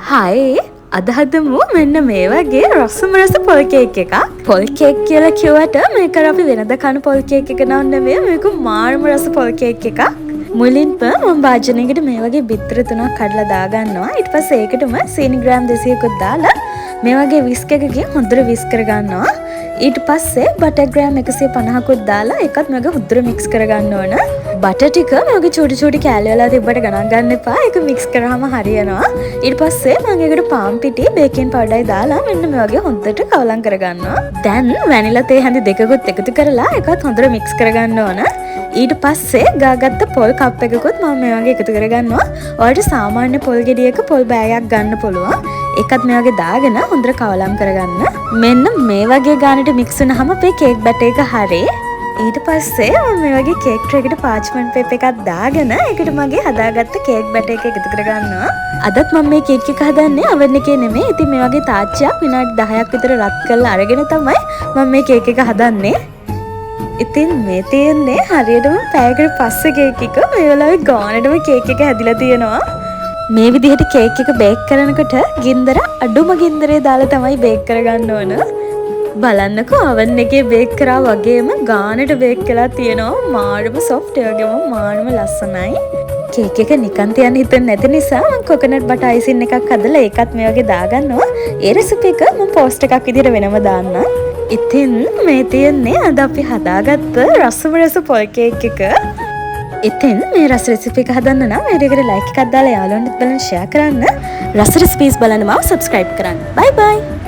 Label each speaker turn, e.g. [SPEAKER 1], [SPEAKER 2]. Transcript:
[SPEAKER 1] හයි අද හදමු මෙන්න මේ වගේ රසම රස පොල් කේක් එකක්. පොල් කේක් කියලා කිව්වට මේක අපි වෙනද කන පොල් කේක් එක නෙවෙයි මේක මාර්ම රස පොල් කේක් එකක්. මුලින්ම මම වාජනයකට මේ වගේ බිත්තර 3ක් කඩලා දාගන්නවා. ඊට පස්සේ ඒකටම සීනි ග්‍රෑම් 200ක් දාලා මේ වගේ විස්ක් එකකින් හොඳට විස්ක් කරගන්නවා. ඊට පස්සේ බටර් ග්‍රෑම් 150කුත් දාලා ඒකත් මම හොඳට මික්ස් කරගන්න ඕන. බටර් ටික මගේ චූටි චූටි කෑලි වල තිබ්බට ගණන් ගන්න එපා. ඒක මික්ස් කරාම හරියනවා. ඊට පස්සේ මම ඒකට පාන් පිටි බේකින් පවුඩරයි දාලා මෙන්න මේ වගේ හොඳට කවලම් කරගන්නවා. දැන් වැනිලා තේ හැඳි දෙකකුත් එකතු කරලා ඒකත් හොඳට මික්ස් කරගන්න ඕන. ඊට පස්සේ ගාගත්ත පොල් කප් එකකුත් මම මේ වගේ එකතු කරගන්නවා. ඔයාලට සාමාන්‍ය පොල් ගෙඩියක පොල් බෑගයක් ගන්න පුළුවන්. ඒකත් මේ වගේ දාගෙන හොඳට කවලම් කරගන්න. මෙන්න මේ වගේ ගානට මික්ස් වුණාම අපේ කේක් බැටර් එක හරි. ඊට පස්සේ මම මේ වගේ කේක් ට්‍රේ එකට පාච්මන්ට් පේපර් එකක් දාගෙන ඒකට මගේ හදාගත්ත කේක් බැටර් එක එකතු කරගන්නවා. අදත් මම මේ කේක් එක හදන්නේ oven එකේ නෙමෙයි. ඉතින් මේ වගේ තාච්චියක් විනාඩි 10ක් විතර රත් කරලා අරගෙන තමයි මම මේ කේක් එක හදන්නේ. ඉතින් මේ තියෙන්නේ හරියටම පැයකට පස්සේ කේක් එක. මේ වෙලාවේ ගානටම කේක් එක හැදිලා තියෙනවා. මේ විදිහට කේක් එක බේක් කරනකොට ගින්දර අඩුම ගින්දරේ දාලා තමයි බේක් කරගන්න ඕන. බලන්නකෝ oven එකේ බේක් කරා වගේම ගානට බේක් කරලා තියෙනවා. මාරම soft ඒ වගේම මාරම ලස්සනයි. කේක් එක නිකන් තියන්න හිතෙන්නේ නැති නිසා මම කොකනට් බටර් අයිසින් එකක් හදලා ඒකත් මේ වගේ දාගන්නවා. ඒ රෙසිපි එක මම පෝස්ට් එකක් විදිහට වෙනම දාන්නම්. ඉතින් මේ තියෙන්නේ අද අපි හදාගත්ත රසම රස පොල් කේක් එක. ඉතින් මේ රස රෙසිපි එක හදන්න නම් වීඩියෝ එකට ලයික් එකක් දාලා යාළුවන්ට බලන්න ෂෙයා කරන්න. රස රෙසිපීස් බලන්න මාව සබ්ස්ක්‍රයිබ් කරන්න. බයි බයි.